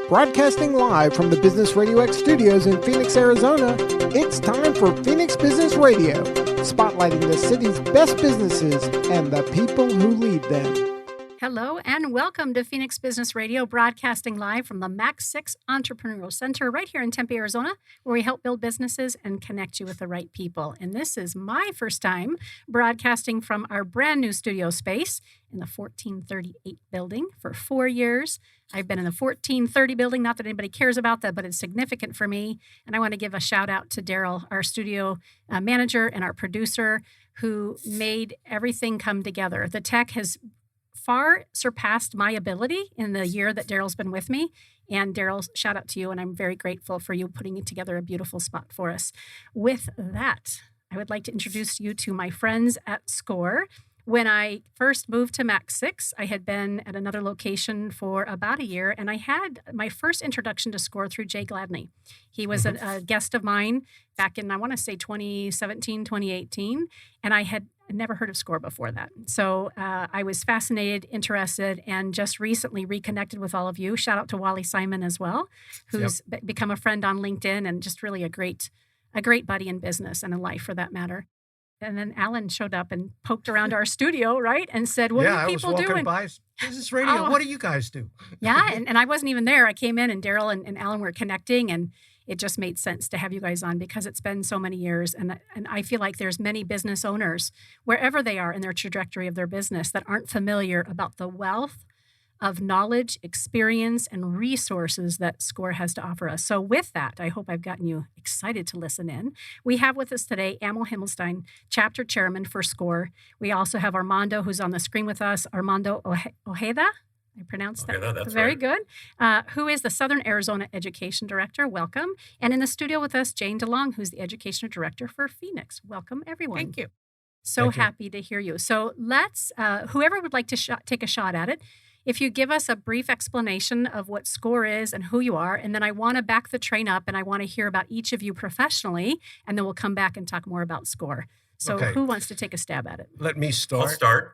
Broadcasting live from the Business RadioX studios in Phoenix, Arizona, it's time for Phoenix Business Radio, spotlighting the city's best businesses and the people who lead them. Hello and welcome to Phoenix Business Radio, broadcasting live from the Max 6 Entrepreneurial Center right here in Tempe, Arizona, where we help build businesses and connect you with the right people. And this is my first time broadcasting from our brand new studio space in the 1438 building for 4 years. I've been in the 1430 building, not that anybody cares about that, but it's significant for me. And I want to give a shout out to Daryl, our studio manager and our producer, who made everything come together. The tech has far surpassed my ability in the year that Daryl's been with me. And Daryl, shout out to you, and I'm very grateful for you putting together a beautiful spot for us. With that, I would like to introduce you to my friends at SCORE. When I first moved to Max 6, I had been at another location for about a year, and I had my first introduction to SCORE through Jay Gladney. He was a guest of mine back in, I want to say, 2017, 2018, and I had never heard of SCORE before that. So I was fascinated, interested, and just recently reconnected with all of you. Shout out to Wally Simon as well, who's become a friend on LinkedIn and just really a great buddy in business and in life for that matter. And then Allan showed up and poked around our studio, right? And said, what are you people doing? I was walking by Business Radio. What do you guys do? Yeah, and I wasn't even there. I came in and Daryl and Allan were connecting, and it just made sense to have you guys on because it's been so many years. And I feel like there's many business owners, wherever they are in their trajectory of their business, that aren't familiar about the wealth of knowledge, experience, and resources that SCORE has to offer us. So with that, I hope I've gotten you excited to listen in. We have with us today Allan Himmelstein, Chapter Chairman for SCORE. We also have Armando, who's on the screen with us, Armando Ojeda. I pronounced that very good. Who is the Southern Arizona Education Director. Welcome. And in the studio with us, Jane Delong, who's the Education Director for Phoenix. Welcome, everyone. Thank you. So happy to hear you. So let's, whoever would like to take a shot at it, if you give us a brief explanation of what SCORE is and who you are, and then I want to back the train up and I want to hear about each of you professionally, and then we'll come back and talk more about SCORE. So who wants to take a stab at it? Let me start. I'll start.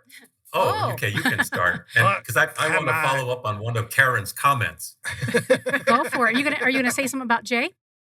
Oh, okay, you can start. Because I want to follow up on one of Karen's comments. Go for it. Are you gonna say something about Jay?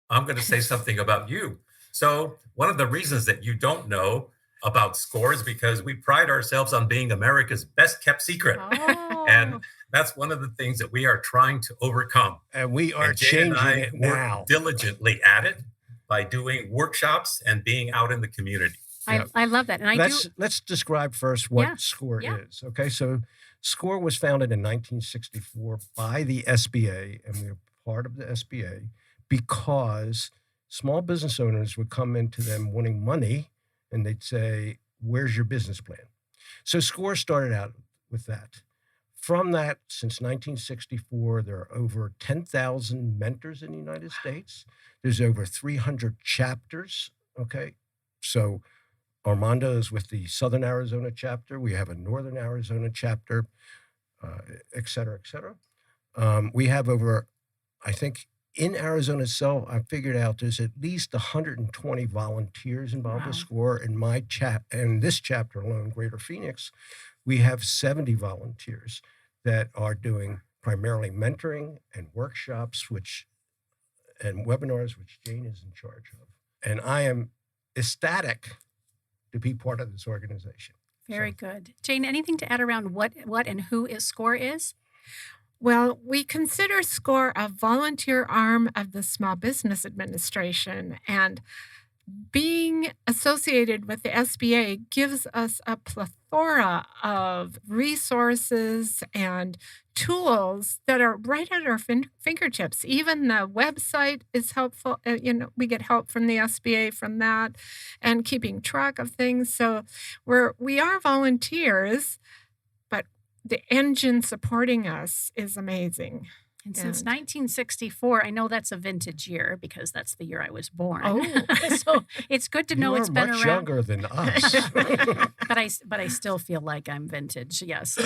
I'm going to say something about you. So one of the reasons that you don't know about SCORE is because we pride ourselves on being America's best kept secret. Oh. And that's one of the things that we are trying to overcome. And we are changing it now. Work diligently at it by doing workshops and being out in the community. I love that. And let's describe first what SCORE is. Okay, so SCORE was founded in 1964 by the SBA, and we are part of the SBA because small business owners would come into them wanting money, and they'd say, where's your business plan? So SCORE started out with that. From that, since 1964, there are over 10,000 mentors in the United States. There's over 300 chapters, okay? So Armando is with the Southern Arizona chapter. We have a Northern Arizona chapter, et cetera, et cetera. We have over, I think, in Arizona itself, I figured out there's at least 120 volunteers involved with SCORE. In this chapter alone, Greater Phoenix, we have 70 volunteers that are doing primarily mentoring and workshops, and webinars, which Jane is in charge of. And I am ecstatic to be part of this organization. Very good. Jane, anything to add around what and who SCORE is? Well, we consider SCORE a volunteer arm of the Small Business Administration, and being associated with the SBA gives us a plethora of resources and tools that are right at our fingertips. Even the website is helpful. We get help from the SBA from that, and keeping track of things. So we are volunteers, but the engine supporting us is amazing. And since 1964, I know that's a vintage year because that's the year I was born. Oh, so it's good to know it's been around. You're much younger than us. but I still feel like I'm vintage. Yes.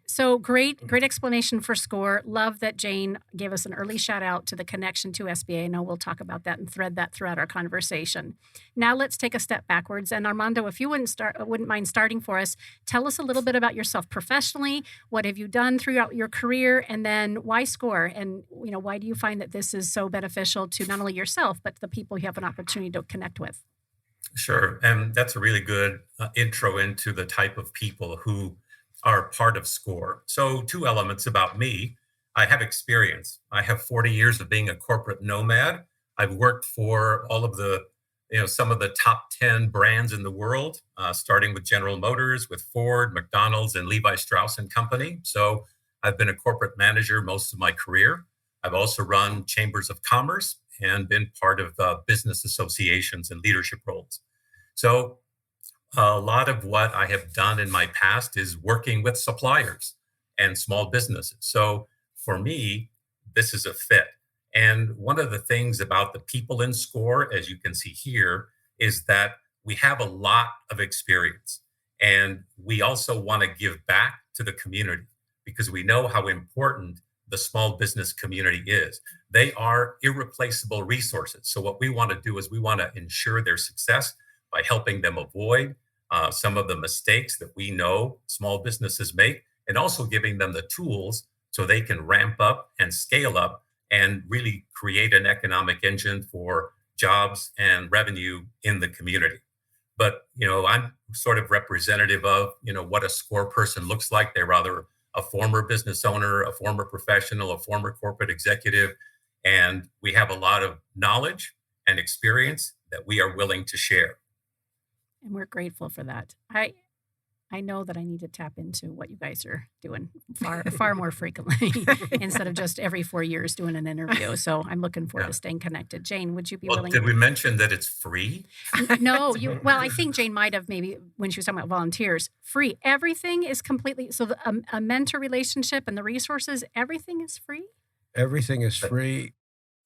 So great explanation for SCORE. Love that Jane gave us an early shout out to the connection to SBA. I know we'll talk about that and thread that throughout our conversation. Now let's take a step backwards. And Armando, if you wouldn't mind starting for us, tell us a little bit about yourself professionally. What have you done throughout your career, and then why SCORE SCORE? And, why do you find that this is so beneficial to not only yourself, but the people you have an opportunity to connect with? Sure. And that's a really good intro into the type of people who are part of SCORE. So, two elements about me. I have experience. I have 40 years of being a corporate nomad. I've worked for all of the, some of the top 10 brands in the world, starting with General Motors, with Ford, McDonald's, and Levi Strauss and Company. So I've been a corporate manager most of my career. I've also run chambers of commerce and been part of business associations and leadership roles. So a lot of what I have done in my past is working with suppliers and small businesses. So for me, this is a fit. And one of the things about the people in SCORE, as you can see here, is that we have a lot of experience. And we also want to give back to the community because we know how important the small business community is. They are irreplaceable resources. So what we want to do is we want to ensure their success by helping them avoid some of the mistakes that we know small businesses make, and also giving them the tools so they can ramp up and scale up and really create an economic engine for jobs and revenue in the community. But, I'm sort of representative of, what a SCORE person looks like. They're rather a former business owner, a former professional, a former corporate executive. And we have a lot of knowledge and experience that we are willing to share. And we're grateful for that. I know that I need to tap into what you guys are doing far more frequently instead of just every 4 years doing an interview. So I'm looking forward to staying connected. Jane, would you be willing? Did we mention that it's free? No, well, I think Jane might have maybe when she was talking about volunteers. Free. Everything is completely, so a mentor relationship and the resources, everything is free? Everything is free.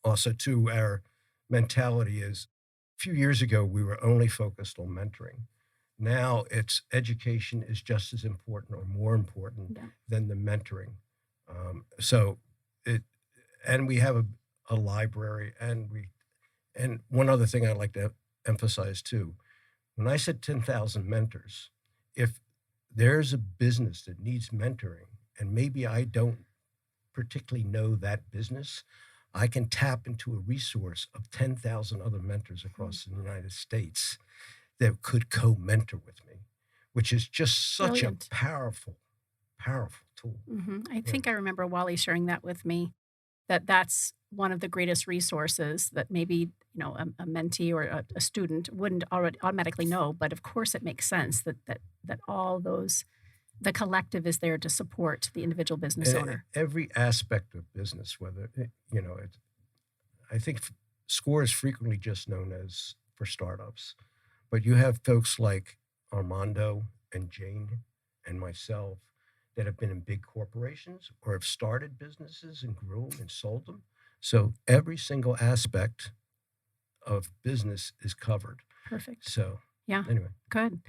Also, too, our mentality is, a few years ago, we were only focused on mentoring. Now it's education is just as important or more important than the mentoring. And we have a library, and one other thing I'd like to emphasize too, when I said 10,000 mentors, if there's a business that needs mentoring and maybe I don't particularly know that business, I can tap into a resource of 10,000 other mentors across the United States that could co-mentor with me, which is just such Brilliant. a powerful tool. I think I remember Wally sharing that with me, that's one of the greatest resources that maybe, a mentee or a student wouldn't already automatically know. But of course, it makes sense that all those, the collective is there to support the individual business owner. Every aspect of business, whether, I think SCORE is frequently just known as for startups. But you have folks like Armando and Jane and myself that have been in big corporations or have started businesses and grew them and sold them. So every single aspect of business is covered. Perfect. So yeah, anyway. Good.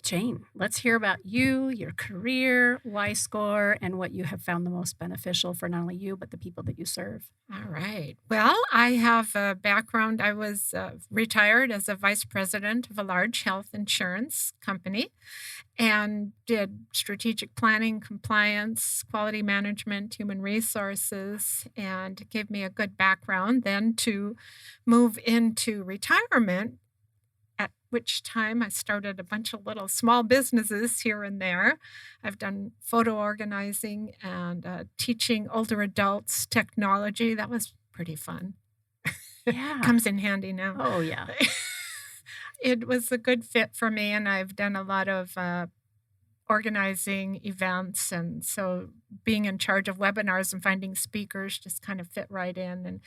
Jane, let's hear about you, your career, why SCORE, and what you have found the most beneficial for not only you, but the people that you serve. All right. Well, I have a background. I was retired as a vice president of a large health insurance company and did strategic planning, compliance, quality management, human resources, and it gave me a good background then to move into retirement, at which time I started a bunch of little small businesses here and there. I've done photo organizing and teaching older adults technology. That was pretty fun. Yeah. Comes in handy now. Oh, yeah. It was a good fit for me, and I've done a lot of organizing events, and so being in charge of webinars and finding speakers just kind of fit right in. And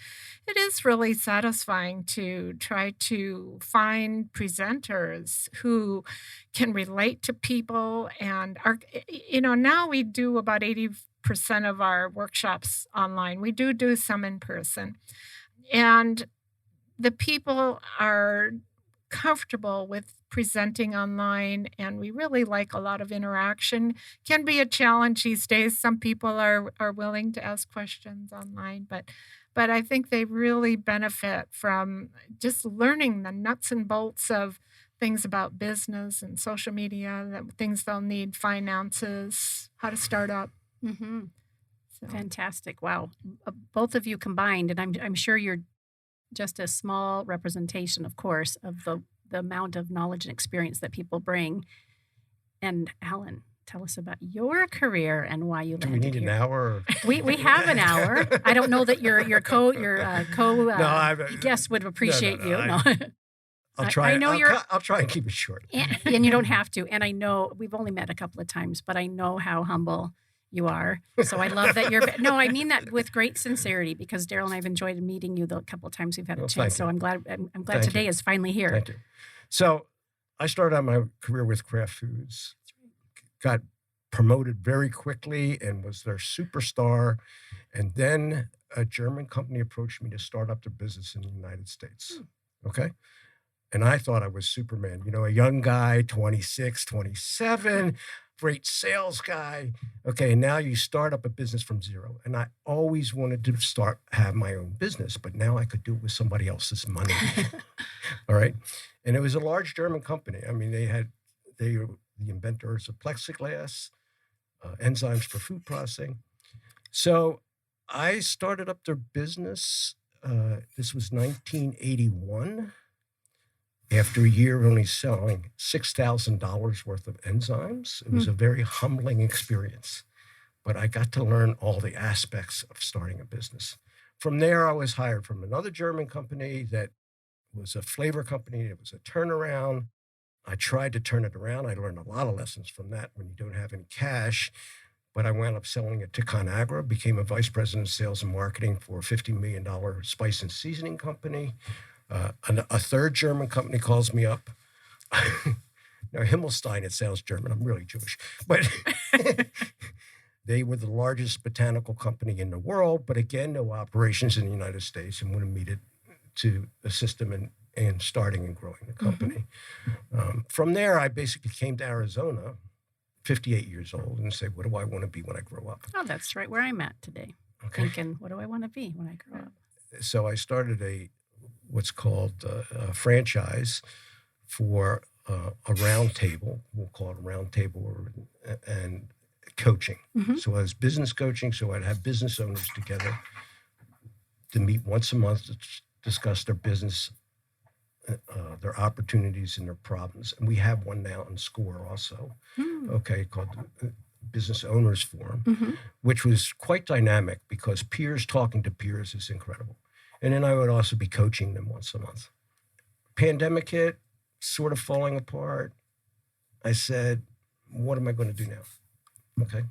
it is really satisfying to try to find presenters who can relate to people and are, now we do about 80% of our workshops online. We do some in person, and the people are comfortable with presenting online, and we really like a lot of interaction. Can be a challenge these days. Some people are willing to ask questions online, but I think they really benefit from just learning the nuts and bolts of things about business and social media, things they'll need, finances, how to start up. So. Fantastic. Wow. Both of you combined, and I'm sure you're just a small representation, of course, of the amount of knowledge and experience that people bring. And Allan, tell us about your career and why you landed here. Do we need an hour? We have an hour. I don't know that your guest would appreciate you. No. I'll try. I know I'll try and keep it short. And you don't have to. And I know we've only met a couple of times, but I know how humble you are. So I love that you're. No, I mean that with great sincerity, because Daryl and I've enjoyed meeting you the couple of times we've had a chance. So I'm glad. I'm glad today is finally here. Thank you. So I started out my career with Kraft Foods. Got promoted very quickly and was their superstar. And then a German company approached me to start up their business in the United States. Okay. And I thought I was Superman, a young guy, 26, 27, great sales guy. Okay. And now you start up a business from zero. And I always wanted to have my own business, but now I could do it with somebody else's money. All right. And it was a large German company. I mean, they were the inventors of plexiglass, enzymes for food processing. So I started up their business. This was 1981. After a year of only selling $6,000 worth of enzymes. It was a very humbling experience, but I got to learn all the aspects of starting a business. From there, I was hired from another German company that was a flavor company. It was a turnaround. I tried to turn it around. I learned a lot of lessons from that when you don't have any cash, but I wound up selling it to ConAgra, became a vice president of sales and marketing for a $50 million spice and seasoning company. A third German company calls me up. Now, Himmelstein, it sounds German. I'm really Jewish. But they were the largest botanical company in the world, but again, no operations in the United States, and wanted me to assist them in starting and growing the company. From there, I basically came to Arizona, 58 years old, and said, what do I want to be when I grow up? Oh, that's right where I'm at today. Okay. Thinking, what do I want to be when I grow up? So I started what's called a franchise for a round table. We'll call it a round table and coaching. So I was business coaching. So I'd have business owners together to meet once a month to discuss their business, their opportunities and their problems. And we have one now in SCORE also, called the Business Owners Forum, which was quite dynamic because peers talking to peers is incredible. And then I would also be coaching them once a month. Pandemic hit, sort of falling apart. I said, what am I going to do now? Okay.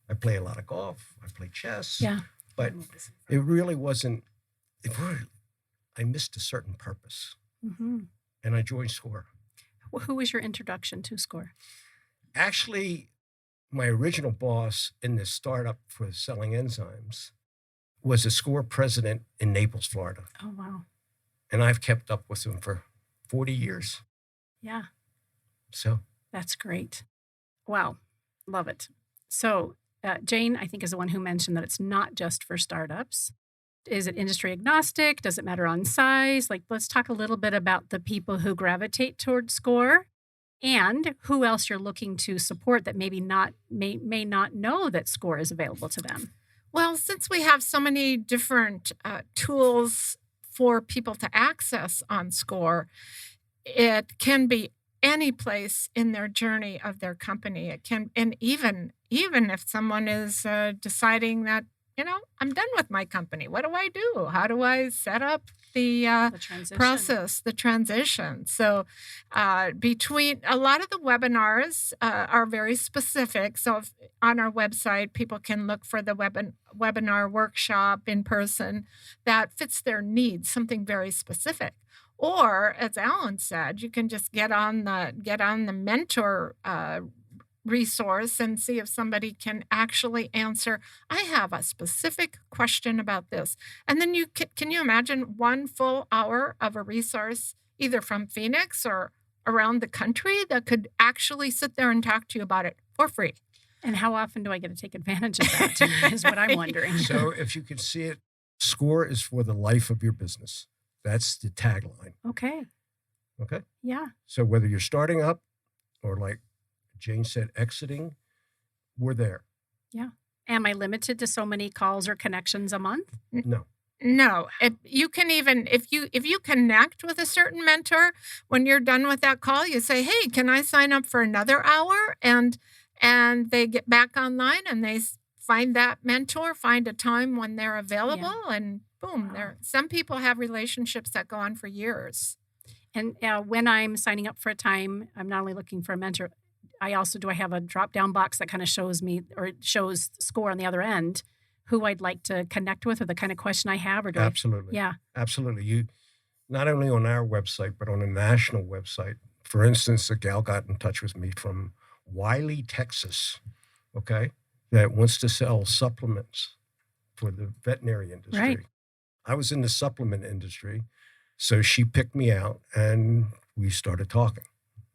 I play a lot of golf. I play chess. Yeah. But it really wasn't, I missed a certain purpose. And I joined SCORE. Who was your introduction to SCORE? Actually, my original boss in this startup for selling enzymes was a SCORE president in Naples, Florida. Oh, wow. And I've kept up with him for 40 years. Yeah. So. That's great. Wow. Love it. So Jane, I think, is the one who mentioned that it's not just for startups. Is it industry agnostic? Does it matter on size? Let's talk a little bit about the people who gravitate towards SCORE and who else you're looking to support that maybe may not know that SCORE is available to them. Well, since we have so many different tools for people to access on SCORE, it can be any place in their journey of their company. It can, and even if someone is deciding that, I'm done with my company. What do I do? How do I set up the process, the transition? So between a lot of the webinars are very specific. So on our website, people can look for the webinar workshop in person that fits their needs, something very specific. Or, as Allan said, you can just get on the mentor resource and see if somebody can actually answer, I have a specific question about this. And then can you imagine 1 full hour of a resource, either from Phoenix or around the country, that could actually sit there and talk to you about it for free? And how often do I get to take advantage of that is what I'm wondering. So if you can see it, SCORE is for the life of your business. That's the tagline. Okay. Yeah. So whether you're starting up or, like Jane said, exiting, we're there. Yeah. Am I limited to so many calls or connections a month? No. No, if you connect with a certain mentor, when you're done with that call, you say, "Hey, can I sign up for another hour?" And they get back online and they find that mentor, find a time when they're available, and boom, some people have relationships that go on for years. And when I'm signing up for a time, I'm not only looking for a mentor. I have a drop down box that kind of shows me or shows score on the other end, who I'd like to connect with or the kind of question I have, or Absolutely. Absolutely. You not only on our website, but on a national website. For instance, a gal got in touch with me from Wiley, Texas, okay, that wants to sell supplements for the veterinary industry. Right. I was in the supplement industry, so she picked me out and we started talking.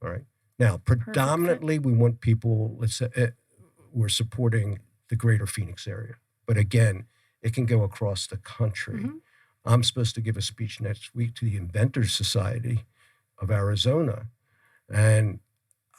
All right. Now, predominantly, we want people, let's say, we're supporting the greater Phoenix area. But again, it can go across the country. Mm-hmm. I'm supposed to give a speech next week to the Inventors Society of Arizona. And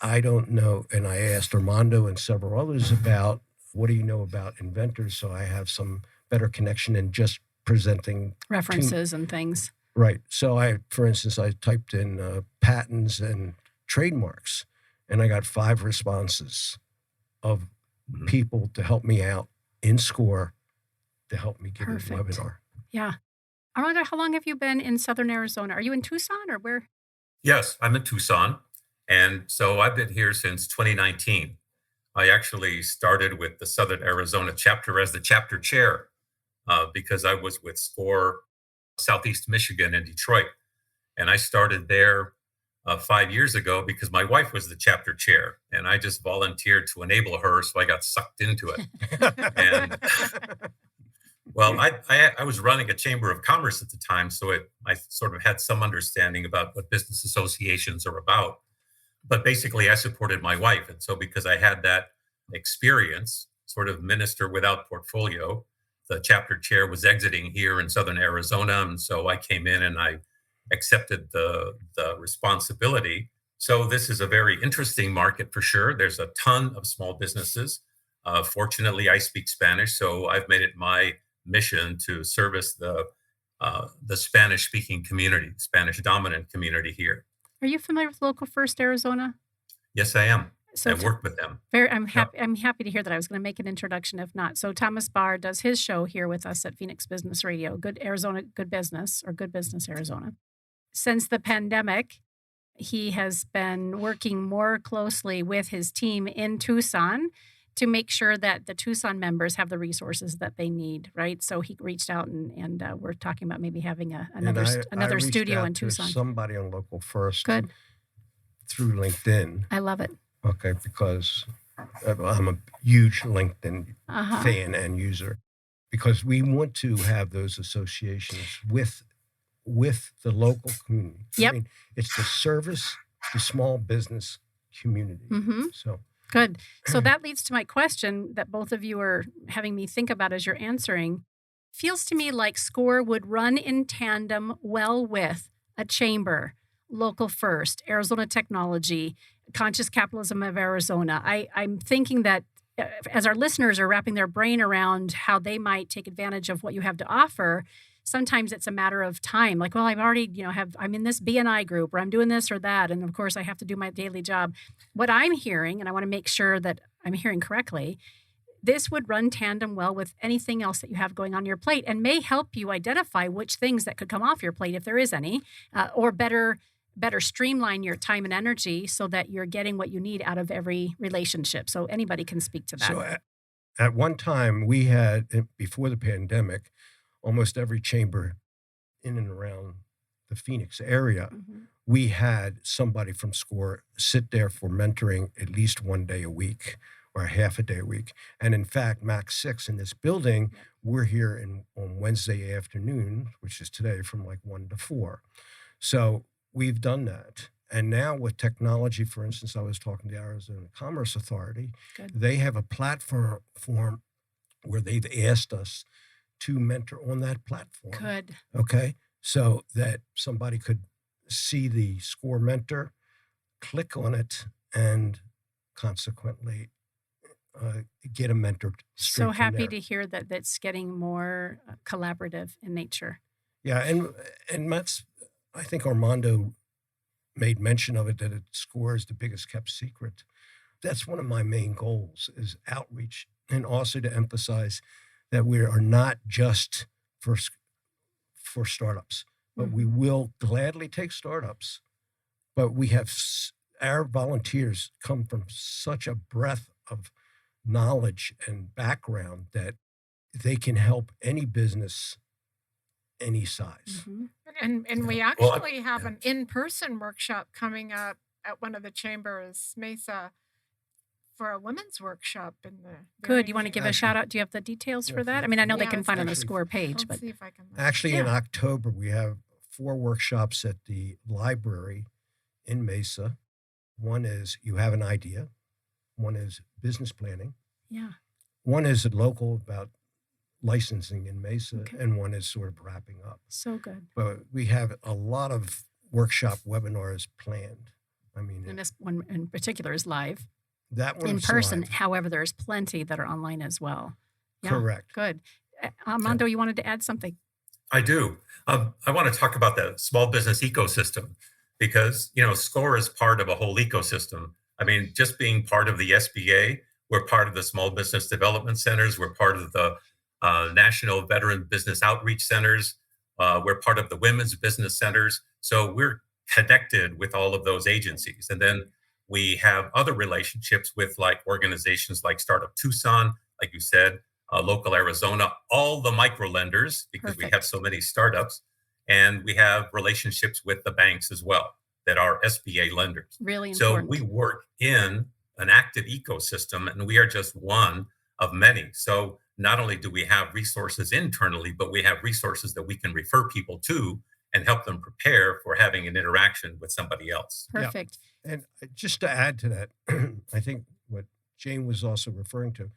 I don't know. And I asked Armando and several others about, what do you know about inventors? So I have some better connection in just presenting references and things. Right. So for instance, I typed in patents and trademarks, and I got 5 responses of people to help me out in SCORE to help me give a webinar. Yeah. Armando, how long have you been in Southern Arizona? Are you in Tucson or where? Yes, I'm in Tucson. And so I've been here since 2019. I actually started with the Southern Arizona chapter as the chapter chair because I was with SCORE Southeast Michigan in Detroit. And I started there 5 years ago because my wife was the chapter chair, and I just volunteered to enable her, so I got sucked into it. And well, I was running a chamber of commerce at the time, so I sort of had some understanding about what business associations are about. But basically, I supported my wife, and so because I had that experience, sort of minister without portfolio, the chapter chair was exiting here in Southern Arizona, and so I came in and I accepted the responsibility. So this is a very interesting market for sure. There's a ton of small businesses. Fortunately, I speak Spanish, so I've made it my mission to service the Spanish-speaking community, Spanish-dominant community here. Are you familiar with Local First Arizona? Yes, I am. So I've worked with them. I'm happy to hear that. I was going to make an introduction if not. So Thomas Barr does his show here with us at Phoenix Business Radio, Good Arizona, Good Business, or Good Business Arizona. Since the pandemic, he has been working more closely with his team in Tucson to make sure that the Tucson members have the resources that they need, right? So he reached out and we're talking about maybe having another studio in Tucson. Somebody on Local First. Good. Through LinkedIn. I love it. Okay, because I'm a huge LinkedIn fan and user, because we want to have those associations with the local community. Yep. I mean, it's to service the small business community. Mm-hmm. So good. So that leads to my question that both of you are having me think about as you're answering. Feels to me like SCORE would run in tandem well with a chamber, Local First, Arizona Technology, Conscious Capitalism of Arizona. I'm thinking that as our listeners are wrapping their brain around how they might take advantage of what you have to offer, sometimes it's a matter of time. Like, well, I've already, I'm in this BNI group, or I'm doing this or that. And of course, I have to do my daily job. What I'm hearing, and I want to make sure that I'm hearing correctly, this would run tandem well with anything else that you have going on your plate and may help you identify which things that could come off your plate, if there is any, or better streamline your time and energy so that you're getting what you need out of every relationship. So anybody can speak to that. So at one time, we had, before the pandemic, almost every chamber in and around the Phoenix area, we had somebody from SCORE sit there for mentoring at least one day a week or half a day a week. And in fact, Max 6 in this building, we're here on Wednesday afternoon, which is today, from like 1 to 4. So we've done that. And now with technology, for instance, I was talking to the Arizona Commerce Authority. Good. They have a platform where they've asked us to mentor on that platform. Good. Okay. So that somebody could see the SCORE mentor, click on it, and consequently get a mentor. So happy to hear that that's getting more collaborative in nature. Yeah, and that's, I think Armando made mention of it, that SCORE is the biggest kept secret. That's one of my main goals, is outreach, and also to emphasize that we are not just for startups, but we will gladly take startups. But we have our volunteers come from such a breadth of knowledge and background that they can help any business, any size. And we actually have an in-person workshop coming up at one of the chambers, Mesa, for a women's workshop in the. Good. You want to give a shout out? Do you have the details for that? I mean, I know they can find on the SCORE page, but see if I can. Actually, in October, we have 4 workshops at the library in Mesa. One is you have an idea. One is business planning. Yeah. One is local about licensing in Mesa, and one is sort of wrapping up. So good. But we have a lot of workshop webinars planned. I mean, and this one in particular is live. That one in person. Live. However, there's plenty that are online as well. Yeah, correct. Good. Armando, you wanted to add something? I do. I want to talk about the small business ecosystem because, SCORE is part of a whole ecosystem. I mean, just being part of the SBA, we're part of the Small Business Development Centers. We're part of the National Veteran Business Outreach Centers. We're part of the Women's Business Centers. So we're connected with all of those agencies. And then we have other relationships with organizations like Startup Tucson, like you said, Local Arizona, all the micro lenders, because we have so many startups. And we have relationships with the banks as well that are SBA lenders. Really important. So we work in an active ecosystem, and we are just one of many. So not only do we have resources internally, but we have resources that we can refer people to and help them prepare for having an interaction with somebody else. Perfect. Yeah. And just to add to that, I think what Jane was also referring to,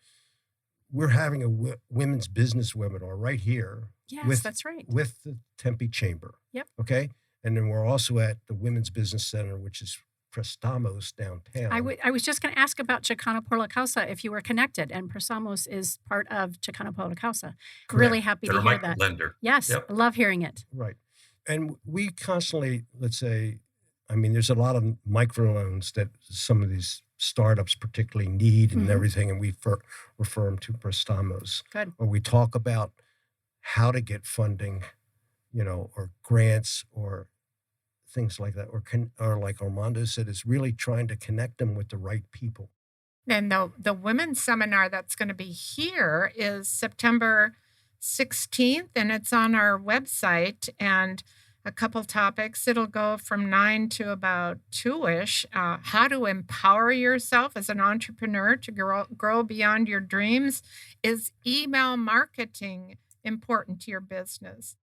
we're having a women's business webinar right here. Yes, that's right. With the Tempe Chamber. Yep. Okay. And then we're also at the Women's Business Center, which is Prestamos downtown. I was just going to ask about Chicano por la Causa if you were connected, and Prestamos is part of Chicano por la Causa. Correct. Really happy They're to hear that. Lender. Yes, Yep. I love hearing it. Right. And we constantly, let's say, I mean, there's a lot of microloans that some of these startups particularly need and everything, and we refer them to Prestamos. Good. Or we talk about how to get funding, or grants or things like that, or like Armando said, is really trying to connect them with the right people. And the women's seminar that's going to be here is September 16th, and it's on our website, and a couple topics. It'll go from 9 to about 2-ish. How to empower yourself as an entrepreneur to grow beyond your dreams. Is email marketing important to your business?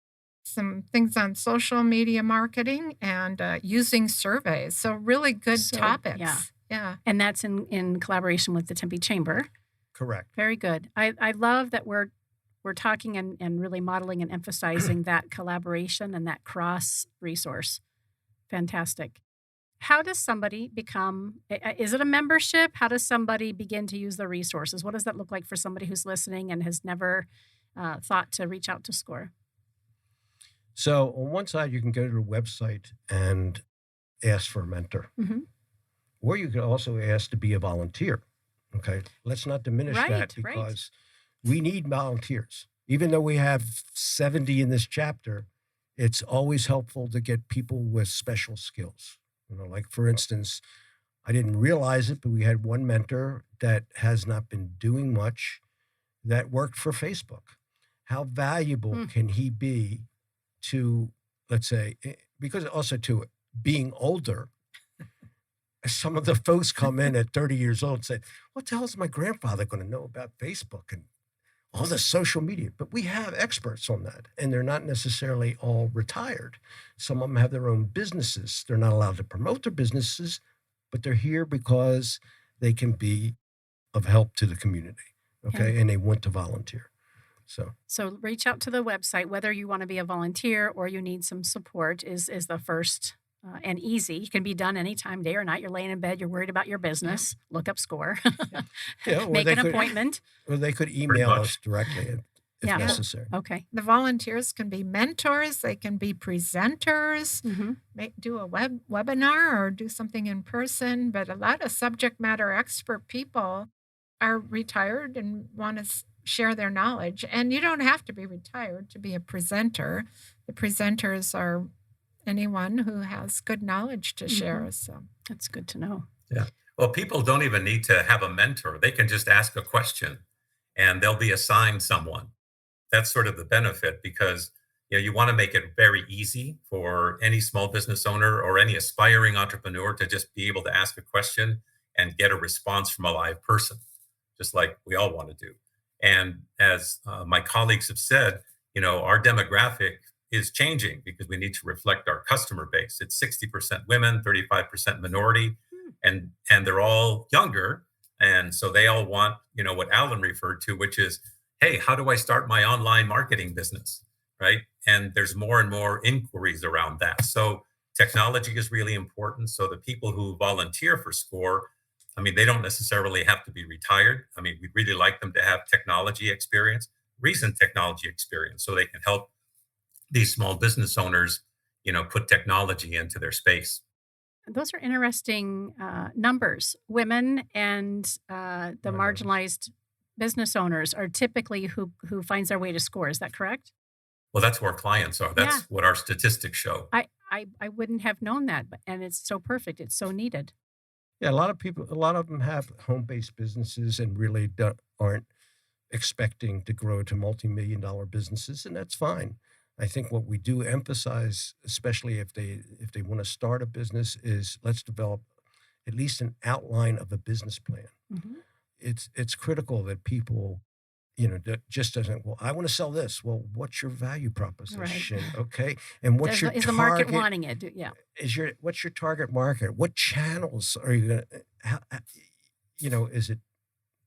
Some things on social media marketing and using surveys. So really good topics. Yeah. And that's in collaboration with the Tempe Chamber. Correct. Very good. I love that we're talking and really modeling and emphasizing that collaboration and that cross resource. Fantastic. How does somebody become, is it a membership? How does somebody begin to use the resources? What does that look like for somebody who's listening and has never thought to reach out to SCORE? So on one side, you can go to the website and ask for a mentor. Or you can also ask to be a volunteer. Okay. Let's not diminish that, because we need volunteers. Even though we have 70 in this chapter, it's always helpful to get people with special skills. Like for instance, I didn't realize it, but we had one mentor that has not been doing much that worked for Facebook. How valuable can he be to, let's say, because also to being older? Some of the folks come in at 30 years old and say, what the hell is my grandfather going to know about Facebook and all the social media? But we have experts on that, and they're not necessarily all retired. Some of them have their own businesses. They're not allowed to promote their businesses, but they're here because they can be of help to the community, okay? And they want to volunteer. So reach out to the website, whether you want to be a volunteer or you need some support is the first and easy. It can be done anytime, day or night. You're laying in bed, you're worried about your business. Look up SCORE. Yeah, Make an appointment. Or they could email us directly if necessary. Okay. The volunteers can be mentors, they can be presenters, do a webinar or do something in person. But a lot of subject matter expert people are retired and want to share their knowledge. And you don't have to be retired to be a presenter. The presenters are anyone who has good knowledge to share. So that's good to know. Yeah. Well, people don't even need to have a mentor. They can just ask a question and they'll be assigned someone. That's sort of the benefit, because you want to make it very easy for any small business owner or any aspiring entrepreneur to just be able to ask a question and get a response from a live person, just like we all want to do. And as my colleagues have said, our demographic is changing because we need to reflect our customer base. It's 60% women, 35% minority, and they're all younger. And so they all want, what Allan referred to, which is, hey, how do I start my online marketing business, right? And there's more and more inquiries around that. So technology is really important. So the people who volunteer for SCORE, they don't necessarily have to be retired. We'd really like them to have technology experience, recent technology experience, so they can help these small business owners, put technology into their space. Those are interesting numbers. Women and the marginalized business owners are typically who finds their way to SCORE. Is that correct? Well, that's where our clients are. That's what our statistics show. I wouldn't have known that, and it's so perfect. It's so needed. Yeah, a lot of them have home-based businesses and really aren't expecting to grow to multi-million-dollar businesses, and that's fine. I think what we do emphasize, especially if they want to start a business, is let's develop at least an outline of a business plan. It's critical that people, just doesn't, well, I want to sell this. Well, what's your value proposition? Right. Okay. And what's your is target? the market wanting it? Yeah. What's your target market? What channels are you going to,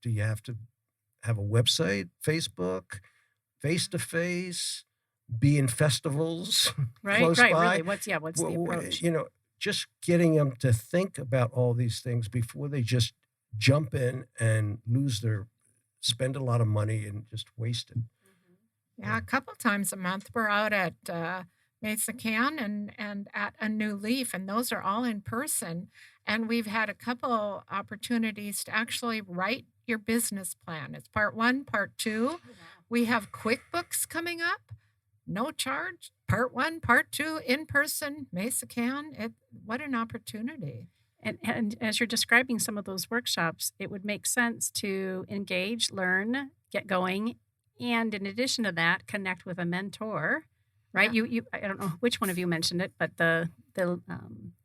do you have to have a website, Facebook, face-to-face, be in festivals close by? Really. What's the approach? Just getting them to think about all these things before they just jump in and spend a lot of money and just waste it. Yeah, a couple times a month we're out at Mesa Can and at A New Leaf, and those are all in person. And we've had a couple opportunities to actually write your business plan. It's part 1, part 2. We have QuickBooks coming up. No charge. Part 1, part 2, in person, Mesa Can. What an opportunity. And as you're describing some of those workshops, it would make sense to engage, learn, get going, and in addition to that, connect with a mentor, right? Yeah. I don't know which one of you mentioned it, but the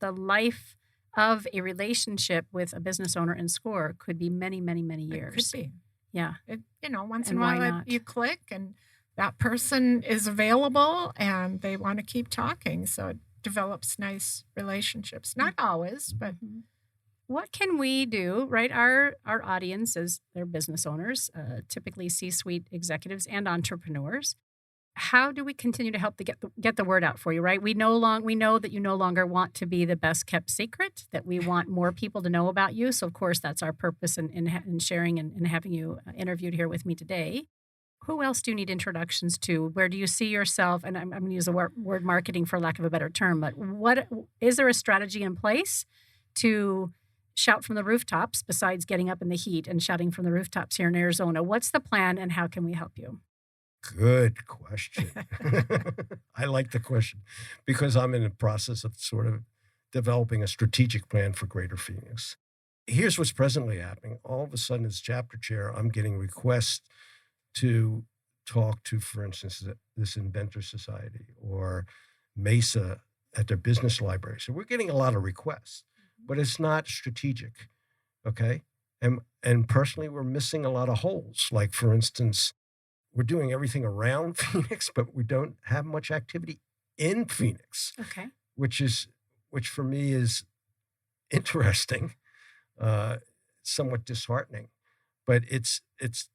life of a relationship with a business owner in SCORE could be many, many, many years. It could be. Yeah. Once in a while you click and that person is available and they want to keep talking. So it develops nice relationships. Not always, but. What can we do, right? Our audience is they're business owners, typically C-suite executives and entrepreneurs. How do we continue to help to get the word out for you, right? We know that you no longer want to be the best kept secret, that we want more people to know about you. So, of course, that's our purpose in sharing and having you interviewed here with me today. Who else do you need introductions to? Where do you see yourself? And I'm going to use the word marketing for lack of a better term, but what is there a strategy in place to shout from the rooftops besides getting up in the heat and shouting from the rooftops here in Arizona? What's the plan and how can we help you? Good question. I like the question because I'm in the process of sort of developing a strategic plan for Greater Phoenix. Here's what's presently happening. All of a sudden, as chapter chair, I'm getting requests to talk to, for instance, this Inventor Society or Mesa at their business library. So we're getting a lot of requests, but it's not strategic, okay? And personally, we're missing a lot of holes. Like, for instance, we're doing everything around Phoenix, but we don't have much activity in Phoenix. Okay. Which for me is interesting, somewhat disheartening. But it's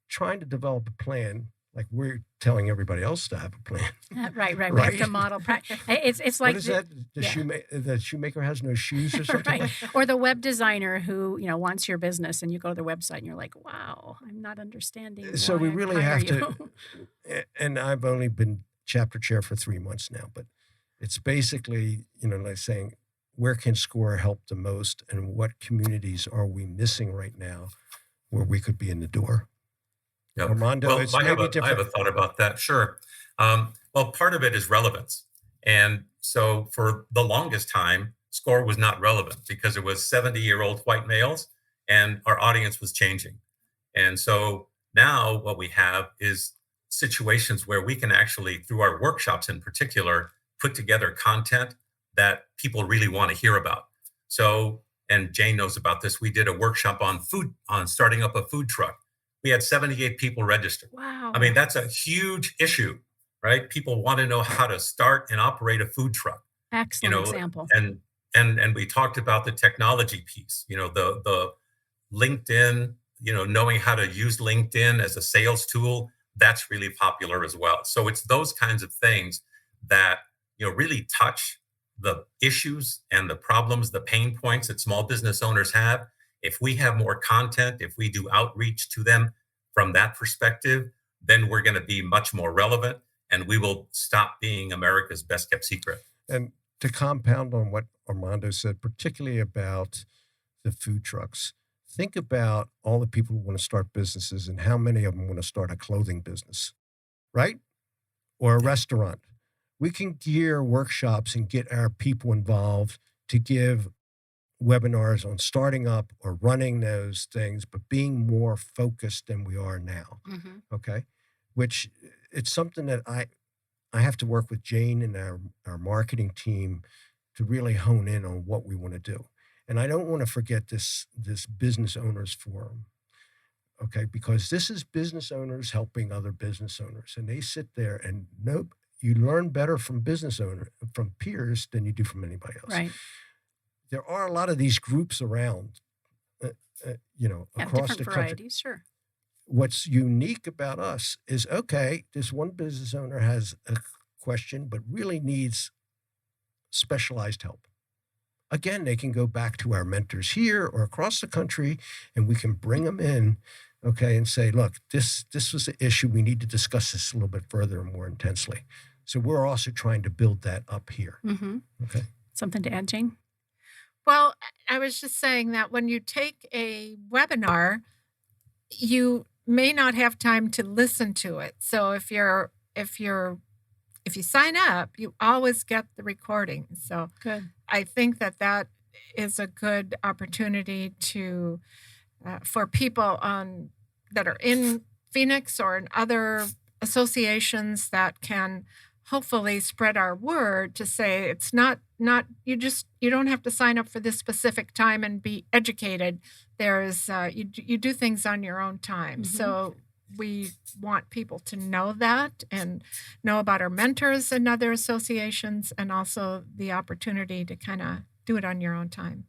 trying to develop a plan Like we're telling everybody else to have a plan. Right. We have Right? to model. It's like What is that? The shoemaker has no shoes or something? right, or the web designer who wants your business, and you go to their website and you're like, wow, I'm not understanding. So why we I really hire have you. to, and I've only been chapter chair for 3 months now, but it's basically, like saying, where can SCORE help the most, and what communities are we missing right now where we could be in the door? Yeah. Armando, Well, it's I maybe have a different. thought about that. Sure. Well, part of it is relevance. And so for the longest time, SCORE was not relevant because it was 70-year-old white males and our audience was changing. And so now what we have is situations where we can actually, through our workshops in particular, put together content that people really want to hear about. So, and Jane knows about this, we did a workshop on starting up a food truck. We had 78 people registered. Wow. I mean, that's a huge issue, right? People want to know how to start and operate a food truck. Excellent example. And we talked about the technology piece, the LinkedIn, knowing how to use LinkedIn as a sales tool, that's really popular as well. So it's those kinds of things that, really touch the issues and the problems, the pain points that small business owners have. If we have more content, if we do outreach to them from that perspective, then we're going to be much more relevant and we will stop being America's best kept secret. And to compound on what Armando said, particularly about the food trucks, think about all the people who want to start businesses and how many of them want to start a clothing business, right? Or a restaurant. We can gear workshops and get our people involved to give webinars on starting up or running those things, but being more focused than we are now. Mm-hmm. Okay. Which it's something that I have to work with Jane and our marketing team to really hone in on what we want to do. And I don't want to forget this business owners forum. Okay. Because this is business owners helping other business owners. And they sit there and you learn better from from peers than you do from anybody else. Right. There are a lot of these groups around, across the country. Varieties, sure. What's unique about us is, okay, this one business owner has a question, but really needs specialized help. Again, they can go back to our mentors here or across the country, and we can bring them in, okay, and say, look, this was an issue. We need to discuss this a little bit further and more intensely. So we're also trying to build that up here. Mm-hmm. Okay. Something to add, Jane? Well, I was just saying that when you take a webinar, you may not have time to listen to it. So if you sign up, you always get the recording. So good. I think that is a good opportunity to for people that are in Phoenix or in other associations that can hopefully spread our word to say it's not you don't have to sign up for this specific time and be educated. There's you do things on your own time. Mm-hmm. So we want people to know that and know about our mentors and other associations, and also the opportunity to kind of do it on your own time.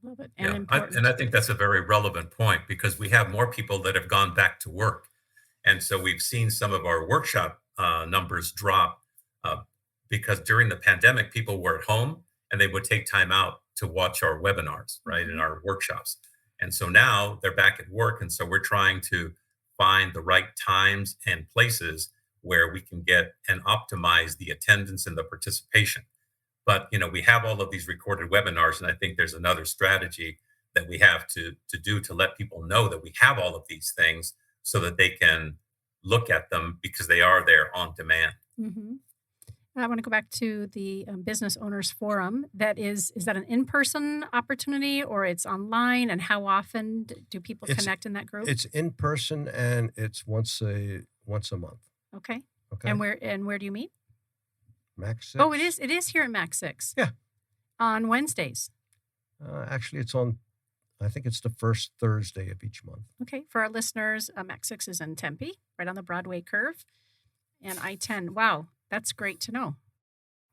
Love it. And I think that's a very relevant point because we have more people that have gone back to work. And so we've seen some of our workshop numbers drop because during the pandemic, people were at home and they would take time out to watch our webinars, right, Mm-hmm. and our workshops. And so now they're back at work. And so we're trying to find the right times and places where we can get and optimize the attendance and the participation. But, we have all of these recorded webinars, and I think there's another strategy that we have to do to let people know that we have all of these things so that they can look at them because they are there on demand. Mm-hmm. I want to go back to the Business Owners Forum. Is that an in-person opportunity or it's online? And how often do people connect in that group? It's in person and it's once a month. Okay. Okay. And where do you meet? Max 6. Oh, it is here at Max 6. Yeah. On Wednesdays. Actually, I think it's the first Thursday of each month. Okay. For our listeners, Max 6 is in Tempe, right on the Broadway curve. And I-10. Wow. That's great to know.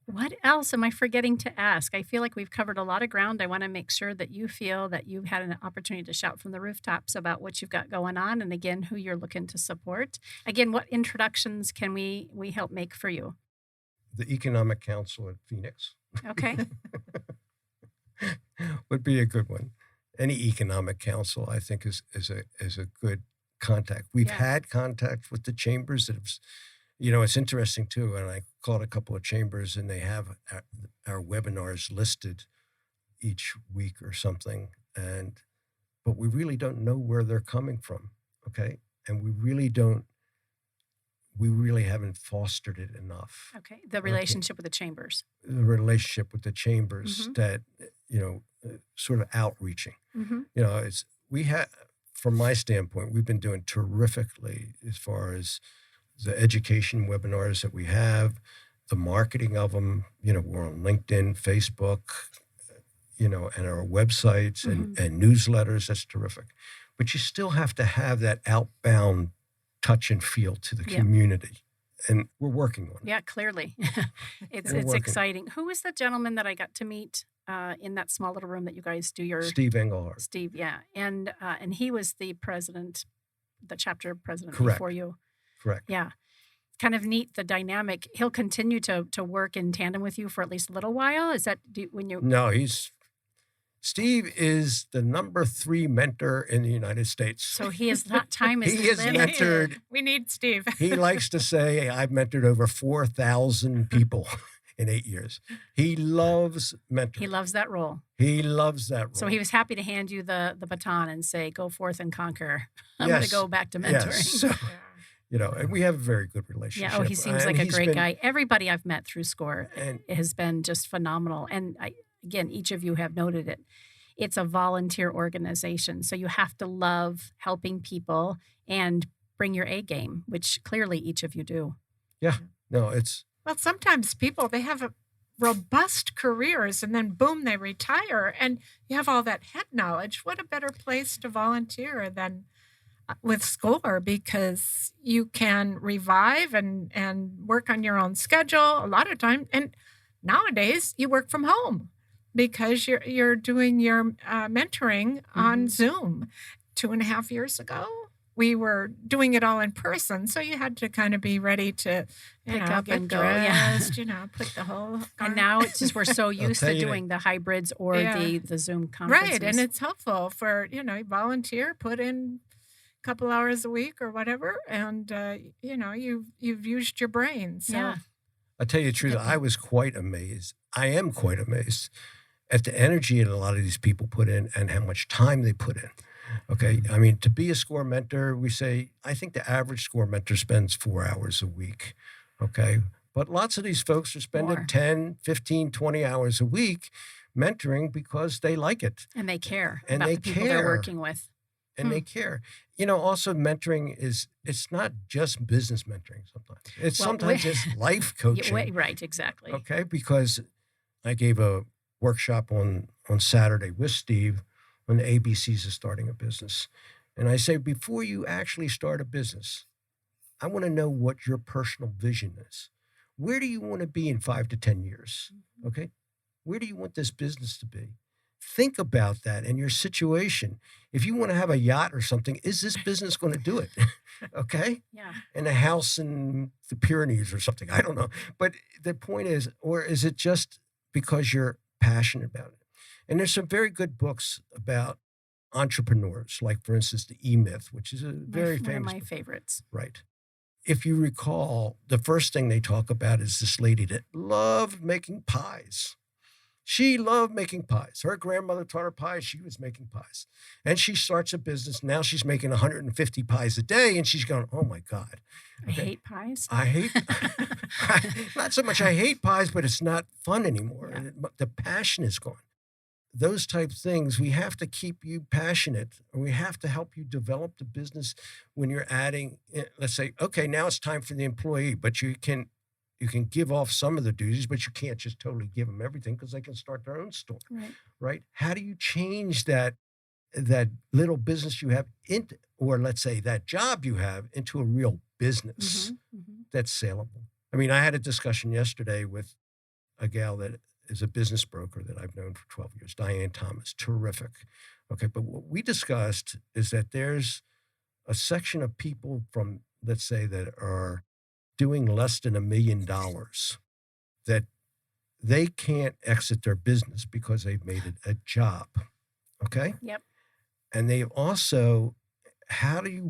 What else am I forgetting to ask? I feel like we've covered a lot of ground. I want to make sure that you feel that you've had an opportunity to shout from the rooftops about what you've got going on, and again, who you're looking to support. Again, what introductions can we help make for you? The Economic Council at Phoenix Okay. would be a good one. Any economic council, I think, is a good contact. We've had contact with the chambers that have, it's interesting too. And I called a couple of chambers, and they have our webinars listed each week or something. But we really don't know where they're coming from. Okay. And we really haven't fostered it enough. Okay. The relationship with the chambers. The relationship with the chambers that, sort of outreaching. From my standpoint, we've been doing terrifically as far as the education webinars that we have, the marketing of them. We're on LinkedIn, Facebook, and our websites and newsletters. That's terrific. But you still have to have that outbound touch and feel to the community. And we're working on it. Yeah, clearly. It's exciting. Who was the gentleman that I got to meet in that small little room that you guys do your... Steve Engelhardt. Steve, yeah. And he was the president, the chapter president Correct. Before you. Correct. Yeah. Kind of neat, the dynamic. He'll continue to work in tandem with you for at least a little while? Is that when you... No, Steve is the number 3 mentor in the United States. So he is not time is He has mentored. We need Steve. He likes to say, I've mentored over 4,000 people in 8 years. He loves mentoring. He loves that role. He loves that role. So he was happy to hand you the baton and say, go forth and conquer. I'm going to go back to mentoring. Yes. So, and we have a very good relationship. Yeah. Oh, he seems like a great guy. Everybody I've met through SCORE has been just phenomenal. And again, each of you have noted it. It's a volunteer organization. So you have to love helping people and bring your A game, which clearly each of you do. Yeah. No, Well, sometimes people, they have robust careers and then boom, they retire and you have all that head knowledge. What a better place to volunteer than with SCORE, because you can revive and work on your own schedule a lot of time. And nowadays you work from home because you're doing your mentoring on Zoom. 2.5 years ago, we were doing it all in person. So you had to kind of be ready to pick up get and go. dressed, put the whole... And now it's just we're so used to doing the hybrids or the Zoom conferences. Right. And it's helpful for, volunteer, put in a couple hours a week or whatever. And, you've used your brain. So. Yeah. I'll tell you the truth. I was quite amazed. I am quite amazed at the energy that a lot of these people put in and how much time they put in. Okay. I mean, to be a SCORE mentor, I think the average SCORE mentor spends 4 hours a week. Okay. But lots of these folks are spending 10, 15, 20 hours a week mentoring because they like it. And they care and about they the people care. they're working with. And they care. Also mentoring it's not just business mentoring sometimes. It's sometimes just life coaching. Right, exactly. Okay. Because I gave a workshop on Saturday with Steve on the ABCs of starting a business. And I say, before you actually start a business, I want to know what your personal vision is. Where do you want to be in 5 to 10 years? Okay. Where do you want this business to be? Think about that and your situation. If you want to have a yacht or something, is this business going to do it? Okay. Yeah. And a house in the Pyrenees or something. I don't know. But the point is, or is it just because you're passionate about it? And there's some very good books about entrepreneurs, like, for instance, The E-Myth, which is a very famous one of my book. favorites. Right. If you recall, the first thing they talk about is this lady that loved making pies. She loved making pies. Her grandmother taught her pies. She was making pies. And she starts a business. Now she's making 150 pies a day. And she's going, oh, my God. Okay. I hate pies. Not so much I hate pies, but it's not fun anymore. Yeah. The passion is gone. Those type of things, we have to keep you passionate, or we have to help you develop the business when you're adding, let's say, okay, now it's time for the employee, but you can give off some of the duties, but you can't just totally give them everything because they can start their own store, right? How do you change that little business you have or let's say that job you have into a real business that's saleable? I mean, I had a discussion yesterday with a gal that is a business broker that I've known for 12 years, Diane Thomas, terrific. Okay, but what we discussed is that there's a section of people from, let's say, that are doing less than $1 million that they can't exit their business because they've made it a job. Okay? Yep. And they also, how do you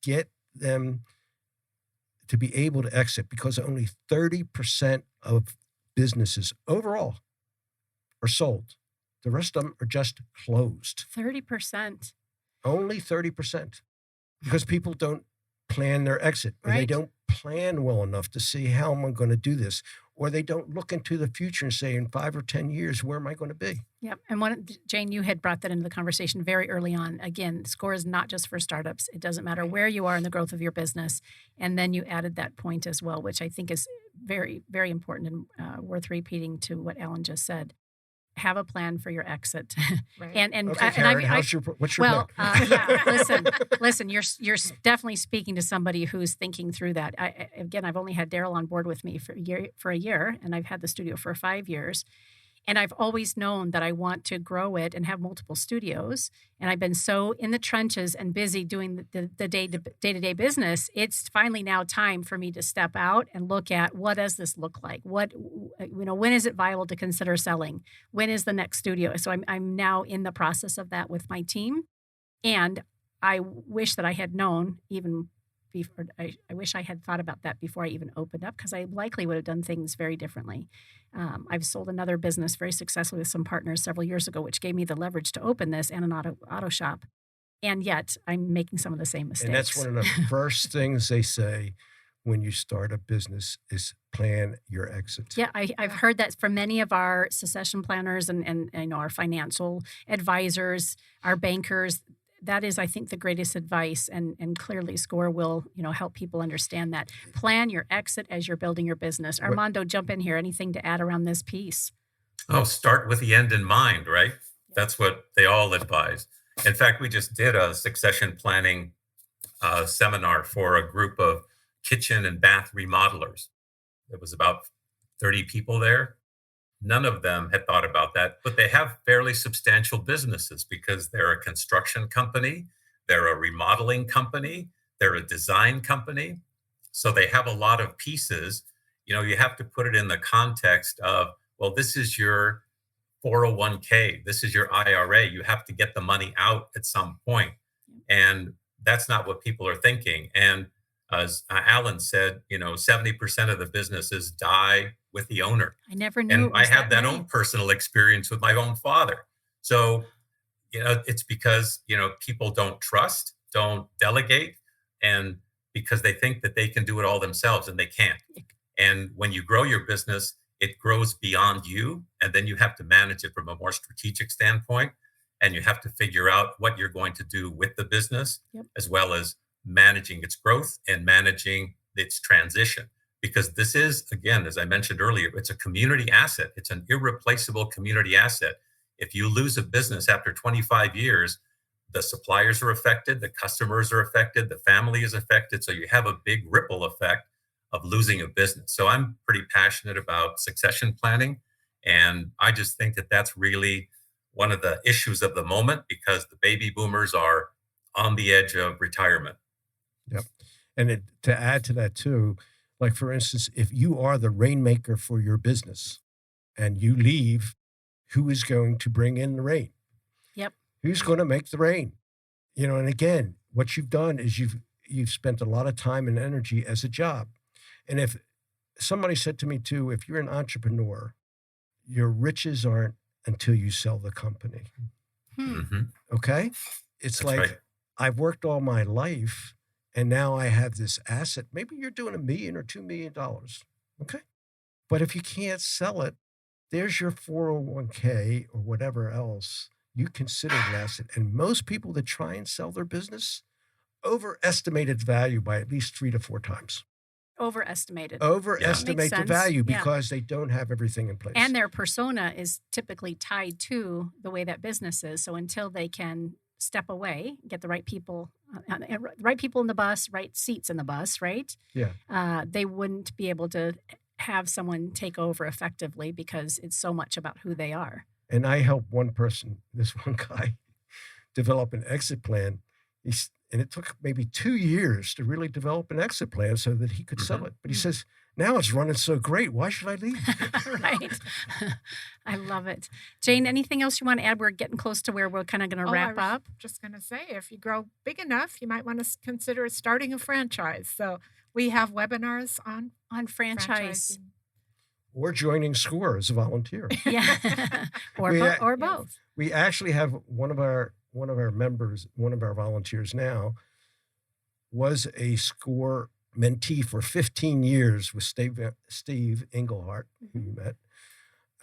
get them to be able to exit? Because only 30% of businesses overall are sold. The rest of them are just closed. 30%. Only 30%. Because people don't plan their exit, or they don't plan well enough to see how am I going to do this, or they don't look into the future and say, in 5 or 10 years, where am I going to be? Yep. And Jane, you had brought that into the conversation very early on. Again, SCORE is not just for startups. It doesn't matter where you are in the growth of your business. And then you added that point as well, which I think is very, very important and worth repeating to what Allan just said. Have a plan for your exit. Right. and okay, Karen, what's your plan? Listen, you're definitely speaking to somebody who's thinking through that. I've only had Daryl on board with me for a year, and I've had the studio for 5 years. And I've always known that I want to grow it and have multiple studios. And I've been so in the trenches and busy doing the day-to-day business. It's finally now time for me to step out and look at, what does this look like? When is it viable to consider selling? When is the next studio? So I'm now in the process of that with my team. And I wish that I had known even before. I wish I had thought about that before I even opened up, because I likely would have done things very differently. I've sold another business very successfully with some partners several years ago, which gave me the leverage to open this and an auto shop. And yet I'm making some of the same mistakes. And that's one of the first things they say when you start a business is plan your exit. Yeah, I've heard that from many of our succession planners and our financial advisors, our bankers. That is, I think, the greatest advice, and clearly SCORE will, help people understand that. Plan your exit as you're building your business. Armando, jump in here. Anything to add around this piece? Oh, start with the end in mind, right? Yeah. That's what they all advise. In fact, we just did a succession planning seminar for a group of kitchen and bath remodelers. There was about 30 people there. None of them had thought about that, but they have fairly substantial businesses because they're a construction company, they're a remodeling company, they're a design company. So they have a lot of pieces. You have to put it in the context of, well, this is your 401k, this is your IRA. You have to get the money out at some point. And that's not what people are thinking. And as Allan said, 70% of the businesses die with the owner. I never knew. And I have that own personal experience with my own father. So, it's because, people don't trust, don't delegate, and because they think that they can do it all themselves, and they can't. And when you grow your business, it grows beyond you. And then you have to manage it from a more strategic standpoint. And you have to figure out what you're going to do with the business, as well as managing its growth and managing its transition. Because this is, again, as I mentioned earlier, it's a community asset. It's an irreplaceable community asset. If you lose a business after 25 years, the suppliers are affected, the customers are affected, the family is affected. So you have a big ripple effect of losing a business. So I'm pretty passionate about succession planning. And I just think that that's really one of the issues of the moment, because the baby boomers are on the edge of retirement. Yep. And to add to that too, like for instance, if you are the rainmaker for your business and you leave, who is going to bring in the rain? Yep. Who's going to make the rain? And again, what you've done is you've spent a lot of time and energy as a job. And if somebody said to me too, if you're an entrepreneur, your riches aren't until you sell the company. Mm-hmm. Okay? It's That's like, right. I've worked all my life and now I have this asset. Maybe you're doing $1 million or $2 million. Okay? But if you can't sell it, there's your 401k or whatever else you consider an asset. And most people that try and sell their business overestimate its value by at least 3 to 4 times. Overestimate The value because they don't have everything in place. And their persona is typically tied to the way that business is. So until they can step away, get the right people in the bus, right seats in the bus, right? Yeah. They wouldn't be able to have someone take over effectively because it's so much about who they are. And I helped one person, this one guy, develop an exit plan. And it took maybe 2 years to really develop an exit plan so that he could sell it. But he says, now it's running so great. Why should I leave? Right. I love it. Jane, anything else you want to add? We're getting close to where we're kind of going to wrap up. Just going to say, if you grow big enough, you might want to consider starting a franchise. So we have webinars on franchise. Or joining SCORE as a volunteer. Yeah. or both. We actually have one of our members, one of our volunteers now, was a SCORE mentee for 15 years with Steve Englehart, who you met.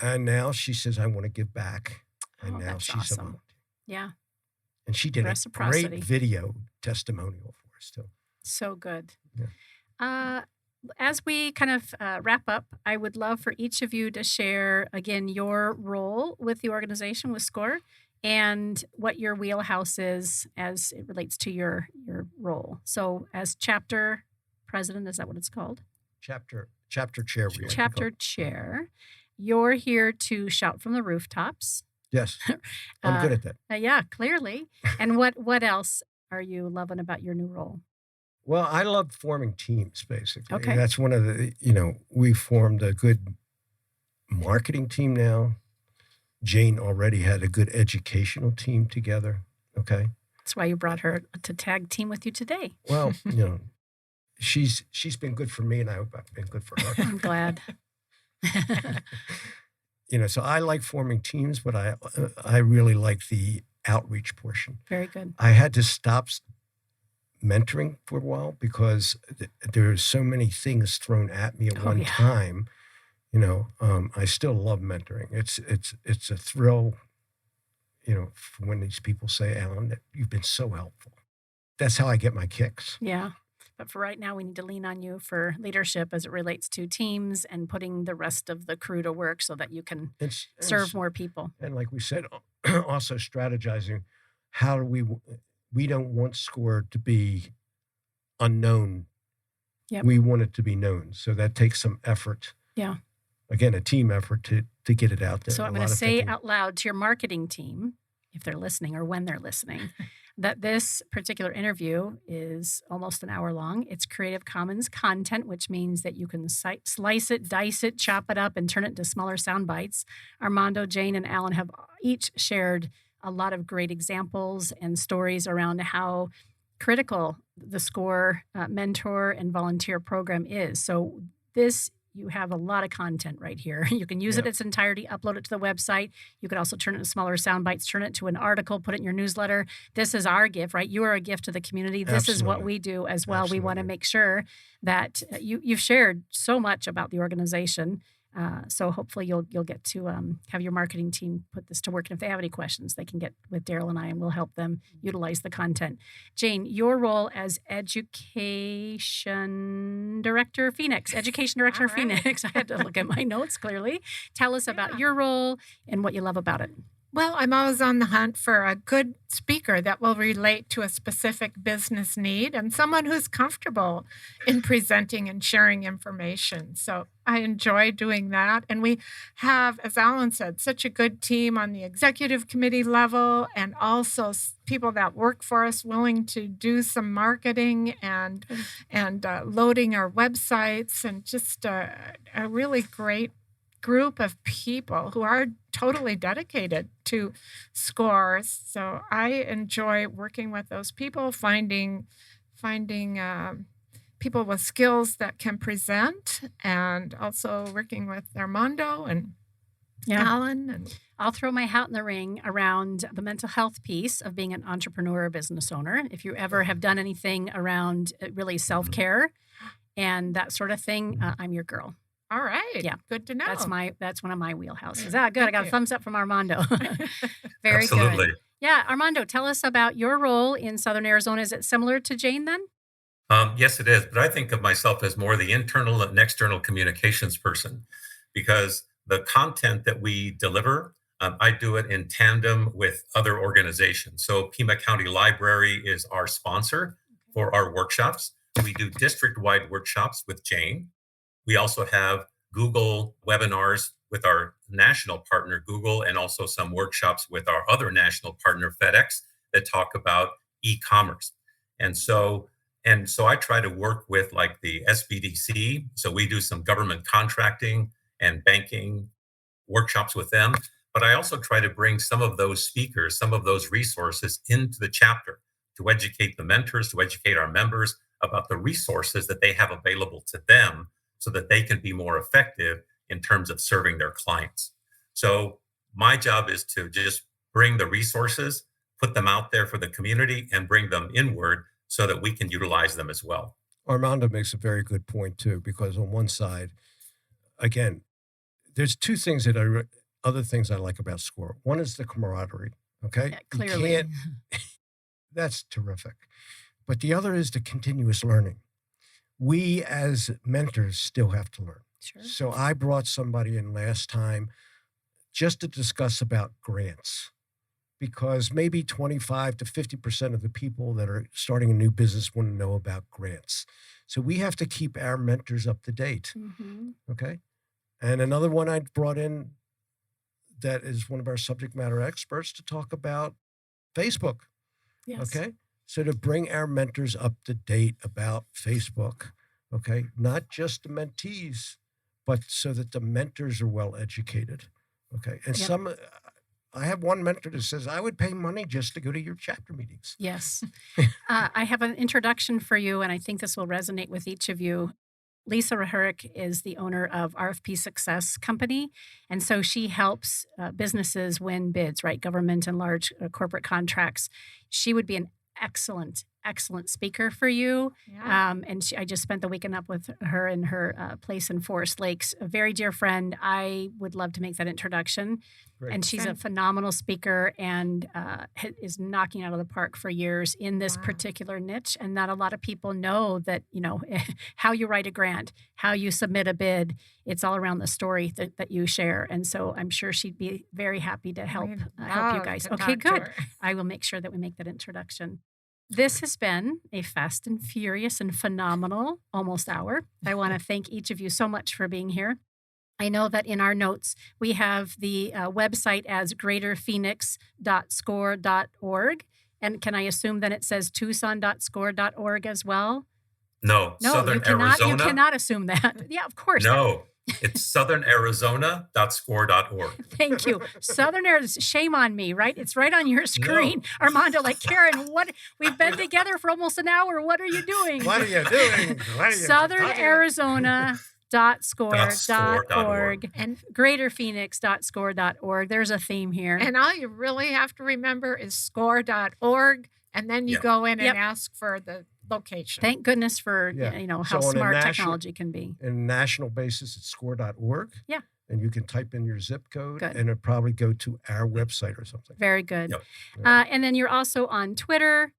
And now she says, I want to give back. And now she's awesome. a volunteer. Yeah. And she did a great video testimonial for us, too. So good. Yeah. As we kind of wrap up, I would love for each of you to share, again, your role with the organization, with SCORE, and what your wheelhouse is as it relates to your role. So as chapter president, is that what it's called? Chapter chair. Chapter chair. You're here to shout from the rooftops. Yes, I'm good at that. Yeah, clearly. And what else are you loving about your new role? Well, I love forming teams, basically. Okay. That's one of the, we formed a good marketing team now. Jane already had a good educational team together. Okay. That's why you brought her to tag team with you today. Well, she's been good for me, and I hope I've been good for her. I'm glad. So I like forming teams, but I really like the outreach portion. Very good. I had to stop mentoring for a while because there's so many things thrown at me at one time. I still love mentoring. It's a thrill, when these people say, Allan, that you've been so helpful. That's how I get my kicks. Yeah. But for right now, we need to lean on you for leadership as it relates to teams and putting the rest of the crew to work so that you can serve more people. And like we said, also strategizing, how do we don't want SCORE to be unknown. Yep. We want it to be known. So that takes some effort. Yeah. Again, a team effort to get it out there. So I'm going to say out loud to your marketing team, if they're listening or when they're listening, that this particular interview is almost an hour long. It's Creative Commons content, which means that you can slice it, dice it, chop it up, and turn it into smaller sound bites. Armando, Jane, and Allan have each shared a lot of great examples and stories around how critical the SCORE mentor and volunteer program is. So you have a lot of content right here. You can use it in its entirety, upload it to the website. You could also turn it into smaller sound bites, turn it to an article, put it in your newsletter. This is our gift, right? You are a gift to the community. This is what we do as well. Absolutely. We want to make sure that you've shared so much about the organization. So hopefully you'll get to have your marketing team put this to work. And if they have any questions, they can get with Daryl and I, and we'll help them utilize the content. Jane, your role as Education Director Phoenix. I had to look at my notes clearly. Tell us about your role and what you love about it. Well, I'm always on the hunt for a good speaker that will relate to a specific business need and someone who's comfortable in presenting and sharing information. So I enjoy doing that. And we have, as Allan said, such a good team on the executive committee level, and also people that work for us willing to do some marketing and loading our websites, and just a really great group of people who are totally dedicated to SCORE. So I enjoy working with those people, finding people with skills that can present, and also working with Armando and Allan. And I'll throw my hat in the ring around the mental health piece of being an entrepreneur or business owner. If you ever have done anything around really self-care and that sort of thing, I'm your girl. All right. Yeah. Good to know. That's one of my wheelhouses. Good. I got a thumbs up from Armando. Very Absolutely. good. Yeah. Armando, tell us about your role in Southern Arizona. Is it similar to Jane then? Yes, it is. But I think of myself as more the internal and external communications person, because the content that we deliver, I do it in tandem with other organizations. So Pima County Library is our sponsor for our workshops. We do district-wide workshops with Jane. We also have Google webinars with our national partner, Google, and also some workshops with our other national partner, FedEx, that talk about e-commerce. And so I try to work with like the SBDC. So we do some government contracting and banking workshops with them. But I also try to bring some of those speakers, some of those resources into the chapter to educate the mentors, to educate our members about the resources that they have available to them so that they can be more effective in terms of serving their clients. So my job is to just bring the resources, put them out there for the community, and bring them inward so that we can utilize them as well. Armando makes a very good point too, because on one side, again, there's two things other things I like about SCORE. One is the camaraderie. Okay. Yeah, clearly. That's terrific. But the other is the continuous learning. We as mentors still have to learn. Sure. So I brought somebody in last time just to discuss about grants, because maybe 25 to 50% of the people that are starting a new business want to know about grants. So we have to keep our mentors up to date. Mm-hmm. Okay. And another one I brought in that is one of our subject matter experts to talk about Facebook. Yes. Okay. So to bring our mentors up to date about Facebook, okay, not just the mentees, but so that the mentors are well educated. Okay. And Yep. I have one mentor that says, I would pay money just to go to your chapter meetings. Yes. I have an introduction for you, and I think this will resonate with each of you. Lisa Rahuric is the owner of RFP Success Company. And so she helps businesses win bids, right? Government and large corporate contracts. She would be an excellent speaker for you. Yeah. I just spent the weekend up with her in her place in Forest Lakes, a very dear friend. I would love to make that introduction. Great. And she's a phenomenal speaker and is knocking out of the park for years in this Wow. particular niche. And not a lot of people know that, how you write a grant, how you submit a bid. It's all around the story that you share. And so I'm sure she'd be very happy to help We'd help you love guys. to Okay, talk to good. her. I will make sure that we make that introduction. This has been a fast and furious and phenomenal almost hour. I want to thank each of you so much for being here. I know that in our notes, we have the website as greaterphoenix.score.org. And can I assume then it says tucson.score.org as well? No, Southern you cannot, Arizona. You cannot assume that. Yeah, of course. No, it's southernarizona.score.org. Thank you. Southern Arizona, shame on me, right? It's right on your screen. No. Armando, like, Karen, we've been together for almost an hour. What are you doing? What are you doing? SouthernArizona.score.org and greaterphoenix.score.org. There's a theme here. And all you really have to remember is score.org. And then you go in and ask for the location. Thank goodness for how smart technology can be. On a national basis, it's score.org. Yeah. And you can type in your zip code and it'll probably go to our website or something. Very good. Yep. And then you're also on Twitter.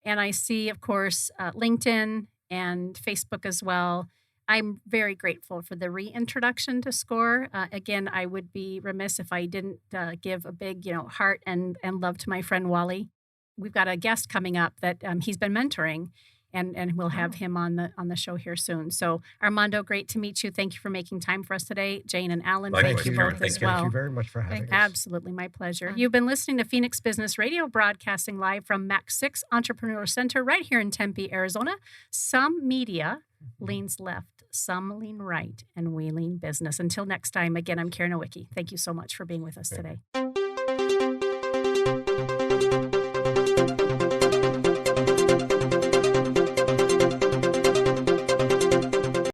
And I see, of course, LinkedIn and Facebook as well. I'm very grateful for the reintroduction to SCORE. Again, I would be remiss if I didn't give a big, heart and love to my friend Wally. We've got a guest coming up that he's been mentoring, and we'll have him on the show here soon. So, Armando, great to meet you. Thank you for making time for us today. Jane and Allan, thank you both as well. Thank you very much for having us. Absolutely, my pleasure. You've been listening to Phoenix Business Radio, broadcasting live from Mac 6 Entrepreneur Center right here in Tempe, Arizona. Some media leans left, some lean right, and we lean business. Until next time, again, I'm Karen Nowicki. Thank you so much for being with us today.